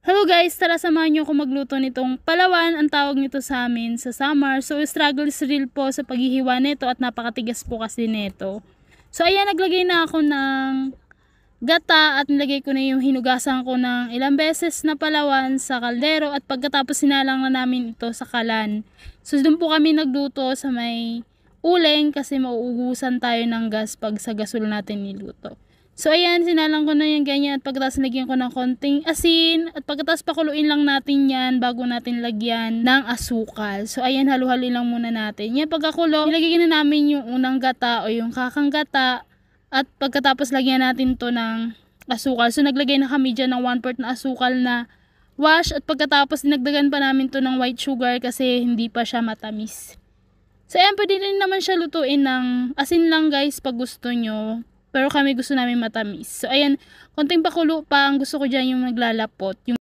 Hello guys, tara samahan niyo ako magluto nitong palawan, ang tawag nito sa amin sa summer. So struggle is real po sa paghihiwa nito at napakatigas po kasi nito. So ayan, naglagay na ako ng gata at nilagay ko na yung hinugasan ko ng ilang beses na palawan sa kaldero at pagkatapos sinalang na namin ito sa kalan. So doon po kami nagluto sa may uling kasi mauugusan tayo ng gas pag sa gasol natin niluto. So ayan, sinalang ko na yung ganyan at pagkatapos lagyan ko ng konting asin at pagkatapos pakuluin lang natin yan bago natin lagyan ng asukal. So ayan, halo-halo lang muna natin. Yan pagkakulo, ilagay na namin yung unang gata o yung kakang gata at pagkatapos lagyan natin to ng asukal. So naglagay na kami dyan ng 1/4 na asukal na wash at pagkatapos dinagdagan pa namin to ng white sugar kasi hindi pa siya matamis. So ayan, pwede rin naman siya lutuin ng asin lang guys pag gusto nyo. Pero kami gusto namin matamis. So ayan, konting pakulo pa. Ang gusto ko dyan yung naglalapot. Yung